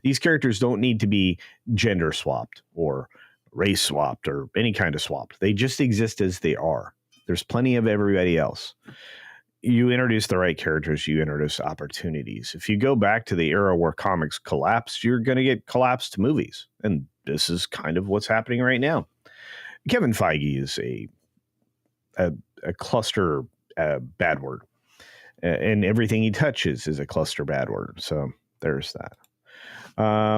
these characters don't need to be gender swapped or race swapped or any kind of swapped. They just exist as they are. There's plenty of everybody else. You introduce the right characters, you introduce opportunities. If you go back to the era where comics collapsed, you're going to get collapsed movies. And this is kind of what's happening right now. Kevin Feige is a cluster bad word. And everything he touches is a cluster bad word. So there's that.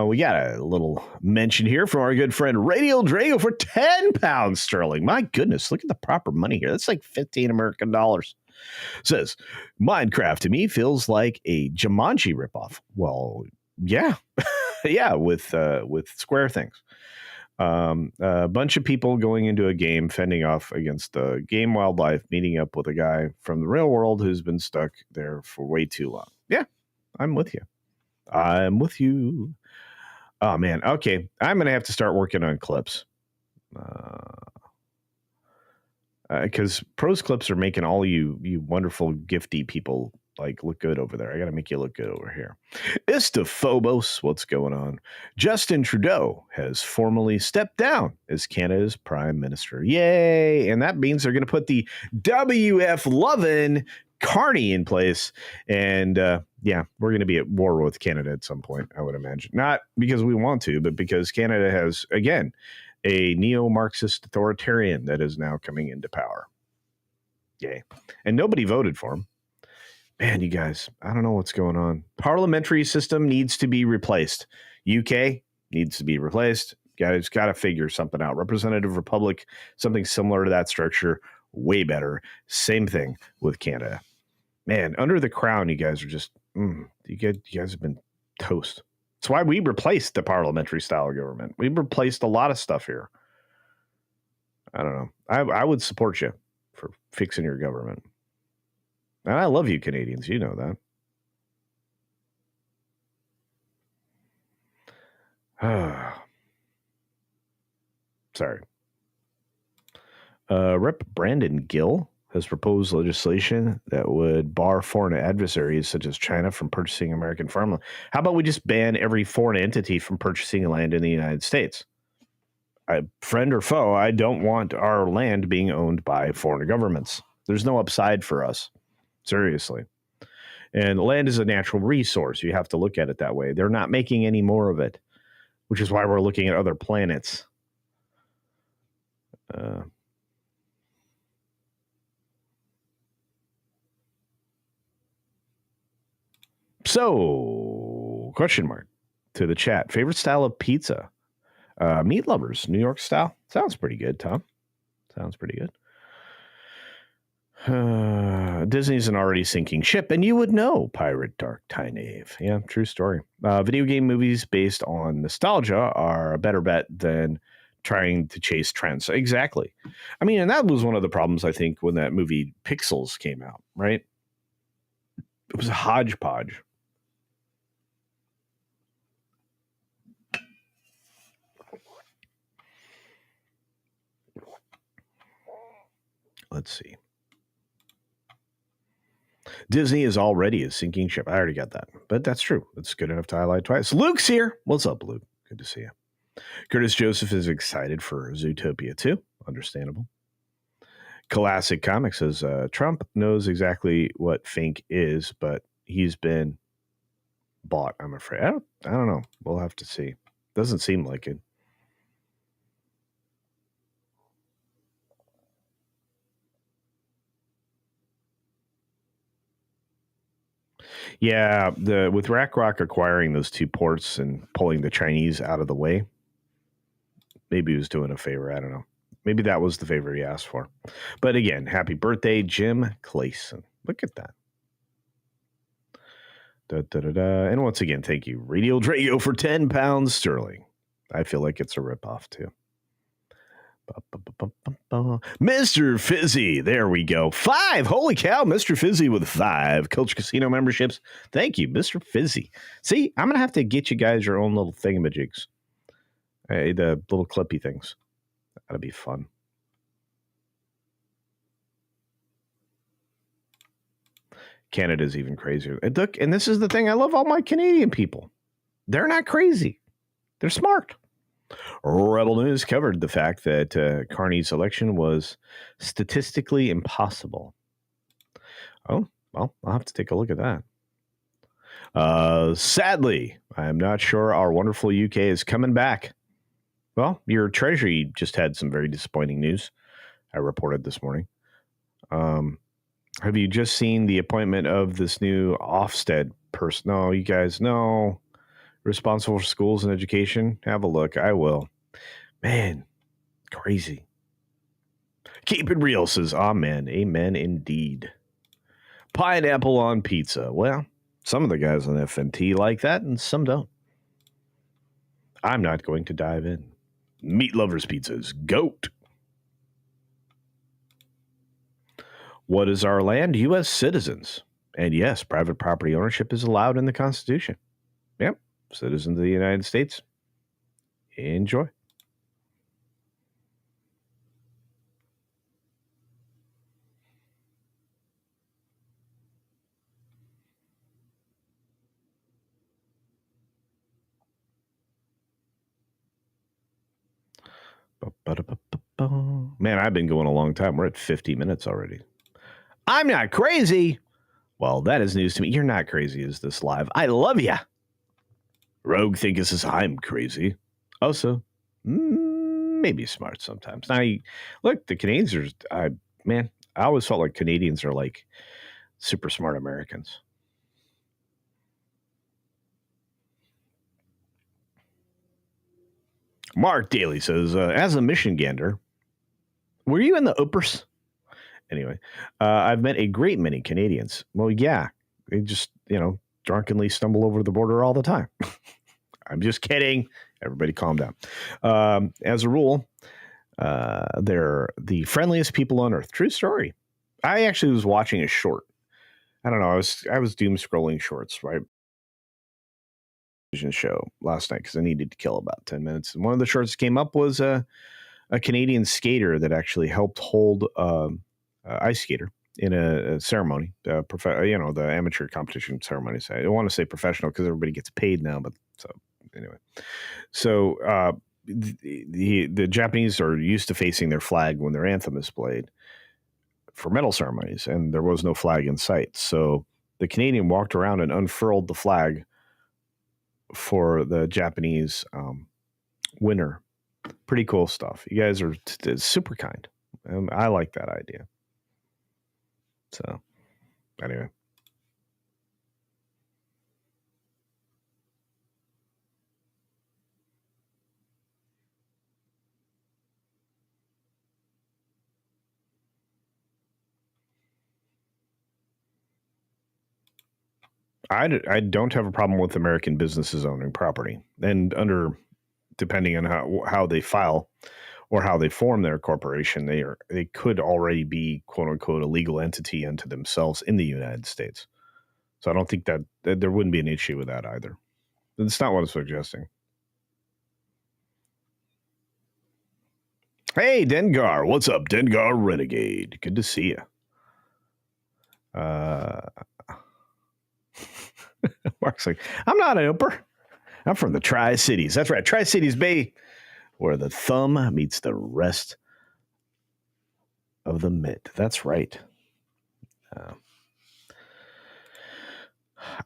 We got a little mention here from our good friend Radial Drago for 10 pounds sterling. My goodness, look at the proper money here. That's like 15 American dollars. Says, Minecraft to me feels like a Jumanji ripoff. Well, yeah. Yeah, with square things. A bunch of people going into a game, fending off against the game wildlife, meeting up with a guy from the real world who's been stuck there for way too long. Yeah, I'm with you. I'm with you. Oh, man. Okay, I'm going to have to start working on clips. Because pros clips are making all you wonderful gifty people like look good over there. I got to make you look good over here. Istophobos, what's going on? Justin Trudeau has formally stepped down as Canada's prime minister. Yay! And that means they're going to put the WF Lovin' Carney in place. And we're going to be at war with Canada at some point, I would imagine. Not because we want to, but because Canada has, again, a neo-Marxist authoritarian that is now coming into power. Yay. And nobody voted for him. Man, you guys, I don't know what's going on. Parliamentary system needs to be replaced. UK needs to be replaced. Guys, got to figure something out. Representative Republic, something similar to that structure, way better. Same thing with Canada. Man, under the crown, you guys are just, you guys have been toast. That's why we replaced the parliamentary style of government. We replaced a lot of stuff here. I don't know. I would support you for fixing your government. And I love you, Canadians. You know that. Sorry. Rep. Brandon Gill has proposed legislation that would bar foreign adversaries such as China from purchasing American farmland. How about we just ban every foreign entity from purchasing land in the United States? Friend or foe, I don't want our land being owned by foreign governments. There's no upside for us. Seriously. And land is a natural resource. You have to look at it that way. They're not making any more of it, which is why we're looking at other planets. So, question mark to the chat. Favorite style of pizza? Meat lovers, New York style. Sounds pretty good, Tom. Sounds pretty good. Disney's an already sinking ship, and you would know, Pirate Dark Tynave. Yeah, true story. Video game movies based on nostalgia are a better bet than trying to chase trends. Exactly. I mean, and that was one of the problems, I think, when that movie Pixels came out, right? It was a hodgepodge. Let's see. Disney is already a sinking ship. I already got that, but that's true. It's good enough to highlight twice. Luke's here. What's up, Luke? Good to see you. Curtis Joseph is excited for Zootopia 2. Understandable. Classic Comics says Trump knows exactly what Fink is, but he's been bought, I'm afraid. I don't know. We'll have to see. Doesn't seem like it. Yeah, with Rock acquiring those two ports and pulling the Chinese out of the way, maybe he was doing a favor. I don't know. Maybe that was the favor he asked for. But again, happy birthday, Jim Clayson. Look at that. And once again, thank you, Radio Drago, for 10 pounds sterling. I feel like it's a ripoff, too. Mr. Fizzy, there we go. 5. Holy cow, Mr. Fizzy with 5 Culture Casino memberships. Thank you, Mr. Fizzy. See, I'm going to have to get you guys your own little thingamajigs. The little clippy things. That'll be fun. Canada's even crazier. And look, and this is the thing. I love all my Canadian people. They're not crazy. They're smart. Rebel News covered the fact that Carney's election was statistically impossible. Oh, well, I'll have to take a look at that. Sadly, I'm not sure our wonderful UK is coming back. Well, your Treasury just had some very disappointing news. I reported this morning. Have you just seen the appointment of this new Ofsted person? No, you guys know. Responsible for schools and education. Have a look. I will. Man, crazy. Keep it real, says amen. Amen indeed. Pineapple on pizza. Well, some of the guys on FNT like that and some don't. I'm not going to dive in. Meat lovers pizzas. Goat. What is our land? U.S. citizens. And yes, private property ownership is allowed in the Constitution. Yep. Citizens of the United States. Enjoy. Man, I've been going a long time. We're at 50 minutes already. I'm not crazy. Well, that is news to me. You're not crazy, is this live? I love ya. Rogue thinks says I'm crazy. Also, maybe smart sometimes. Now, look, the Canadians are, I always felt like Canadians are like super smart Americans. Mark Daly says, as a Michigander, were you in the Uppers? Anyway, I've met a great many Canadians. Well, yeah, they just, drunkenly stumble over the border all the time. I'm just kidding. Everybody calm down. As a rule, they're the friendliest people on earth. True story. I actually was watching a short. I don't know. I was doom scrolling shorts, right? Show last night because I needed to kill about 10 minutes. And one of the shorts that came up was a Canadian skater that actually helped hold ice skater in a ceremony, the amateur competition ceremony. I don't want to say professional because everybody gets paid now, but so anyway. So the Japanese are used to facing their flag when their anthem is played for medal ceremonies, and there was no flag in sight. So the Canadian walked around and unfurled the flag for the Japanese winner. Pretty cool stuff. You guys are super kind. I like that idea. So anyway. I don't have a problem with American businesses owning property, and depending on how they file or how they form their corporation, they could already be quote unquote a legal entity unto themselves in the United States. So I don't think that there wouldn't be an issue with that either. That's not what I'm suggesting. Hey, Dengar, what's up, Dengar Renegade? Good to see you. Mark's like, I'm not an Ooper. I'm from the Tri-Cities. That's right, Tri-Cities Bay, where the thumb meets the rest of the mitt. That's right.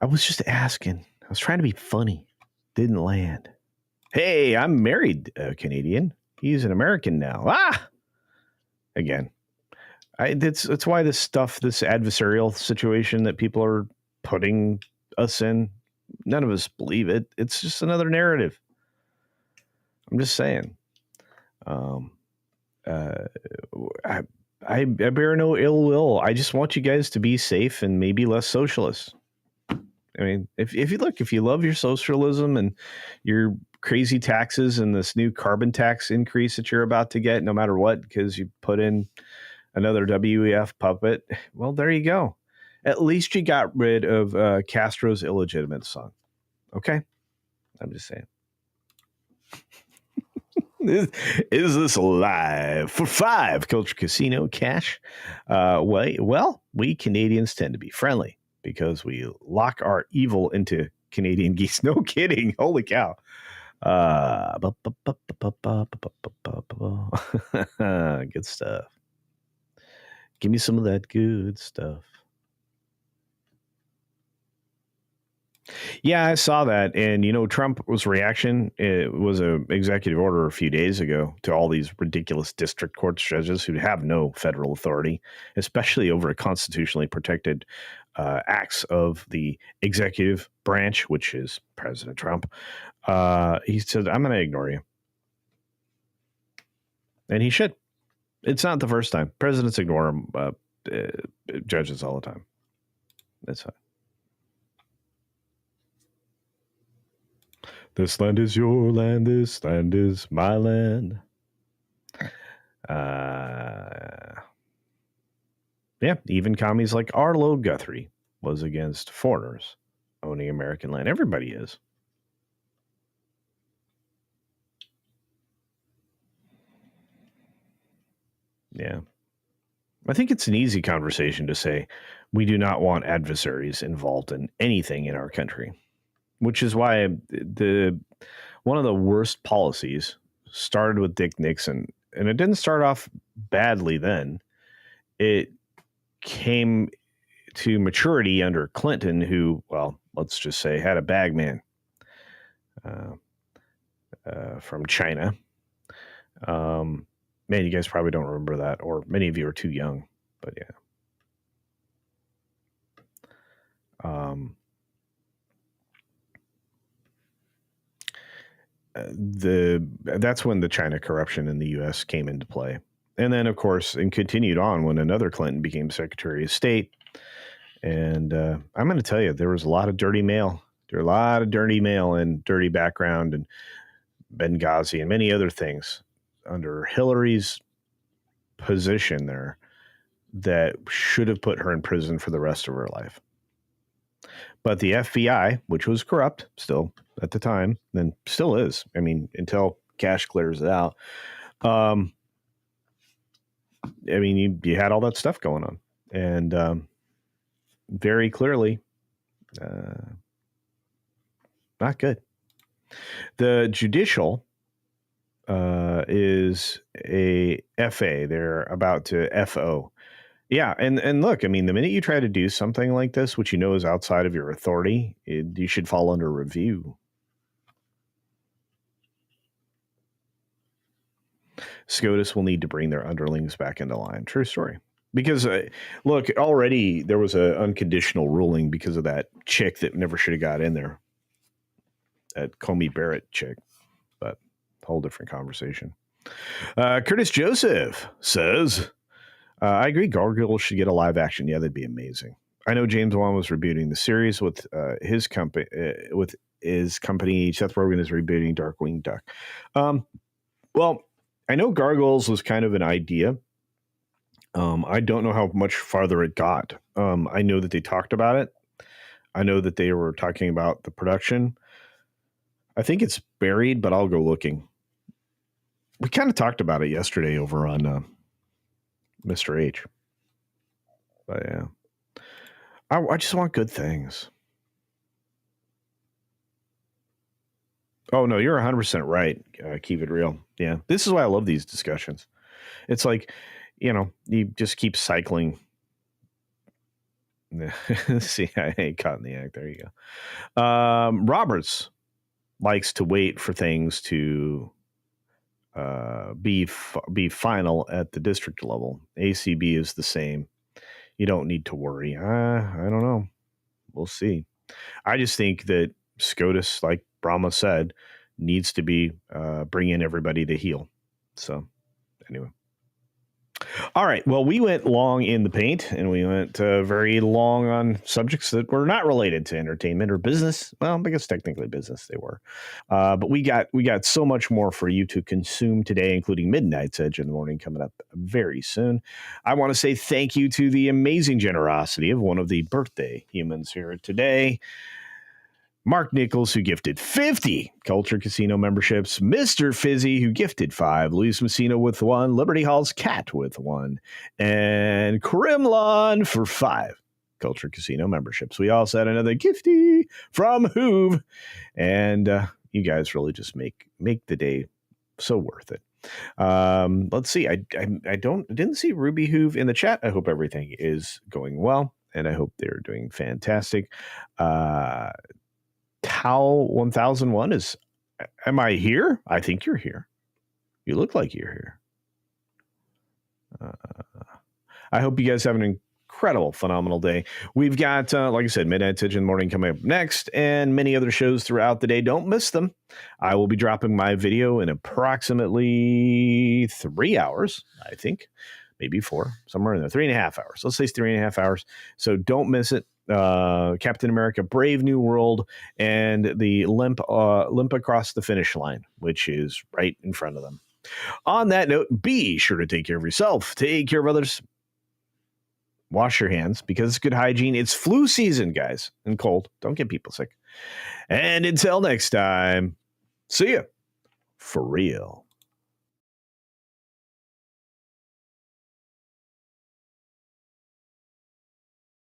I was just asking. I was trying to be funny. Didn't land. Hey, I'm married, Canadian. He's an American now. Again. That's why this adversarial situation that people are putting us in, none of us believe it. It's just another narrative. I'm just saying. I bear no ill will. I just want you guys to be safe and maybe less socialist. I mean, if you love your socialism and your crazy taxes and this new carbon tax increase that you're about to get, no matter what, because you put in another WEF puppet, well, there you go. At least you got rid of Castro's illegitimate son. Okay? I'm just saying. Is this live for 5 Culture Casino cash? Well, we Canadians tend to be friendly because we lock our evil into Canadian geese. No kidding. Holy cow. Good stuff. Give me some of that good stuff. Yeah, I saw that. And, Trump's reaction, it was an executive order a few days ago to all these ridiculous district court judges who have no federal authority, especially over a constitutionally protected acts of the executive branch, which is President Trump. He said, I'm going to ignore you. And he should. It's not the first time. Presidents ignore judges all the time. That's fine. This land is your land. This land is my land. Yeah, even commies like Arlo Guthrie was against foreigners owning American land. Everybody is. Yeah. I think it's an easy conversation to say we do not want adversaries involved in anything in our country, which is why one of the worst policies started with Dick Nixon, and it didn't start off badly then. It came to maturity under Clinton, who, well, let's just say had a bagman from China. Man, you guys probably don't remember that, or many of you are too young, but yeah. That's when the China corruption in the U.S. came into play. And then, of course, and continued on when another Clinton became Secretary of State. And I'm going to tell you, there was a lot of dirty mail. There were a lot of dirty mail and dirty background and Benghazi and many other things under Hillary's position there that should have put her in prison for the rest of her life. But the FBI, which was corrupt still at the time, and still is, I mean, until Cash clears it out, I mean, you had all that stuff going on, and very clearly, not good. The judicial is a FA. They're about to FO. Yeah, and look, I mean, the minute you try to do something like this, which you know is outside of your authority, you should fall under review. SCOTUS will need to bring their underlings back into line. True story. Because, look, already there was an unconditional ruling because of that chick that never should have got in there. That Comey Barrett chick. But whole different conversation. Curtis Joseph says, I agree Gargoyle should get a live action. Yeah, that'd be amazing. I know James Wan was rebooting the series with his company. Seth Rogen is rebooting Darkwing Duck. Well, I know Gargoyles was kind of an idea. I don't know how much farther it got. I know that they talked about it. I know that they were talking about the production. I think it's buried, but I'll go looking. We kind of talked about it yesterday over on Mr. H. But yeah, I just want good things. Oh, no, you're 100% right. Keep it real. Yeah, this is why I love these discussions. It's like, you just keep cycling. See, I ain't caught in the act. There you go. Roberts likes to wait for things to be final at the district level. ACB is the same. You don't need to worry. I don't know. We'll see. I just think that SCOTUS, like Brahma said, needs to be bring in everybody to heal. So anyway. All right. Well, we went long in the paint, and we went very long on subjects that were not related to entertainment or business. Well, I guess technically business they were, but we got so much more for you to consume today, including Midnight's Edge in the Morning coming up very soon. I want to say thank you to the amazing generosity of one of the birthday humans here today. Mark Nichols, who gifted 50 Culture Casino memberships. Mr. Fizzy, who gifted 5. Luis Messina with 1. Liberty Hall's Cat with 1. And Krimlon for 5 Culture Casino memberships. We also had another gifty from Hoove. And you guys really just make the day so worth it. Let's see. I didn't see Ruby Hoove in the chat. I hope everything is going well. And I hope they're doing fantastic. Tau 1001 is, am I here? I think you're here. You look like you're here. I hope you guys have an incredible, phenomenal day. We've got, like I said, Midnight Edge in the Morning coming up next, and many other shows throughout the day. Don't miss them. I will be dropping my video in approximately 3 hours, I think. Maybe 4, somewhere in there. 3.5 hours. Let's say 3.5 hours. So don't miss it. Captain America Brave New World and the limp across the finish line, which is right in front of them. On that note, be sure to take care of yourself, take care of others, wash your hands because it's good hygiene. It's flu season, guys, and cold. Don't get people sick. And until next time, see ya for real.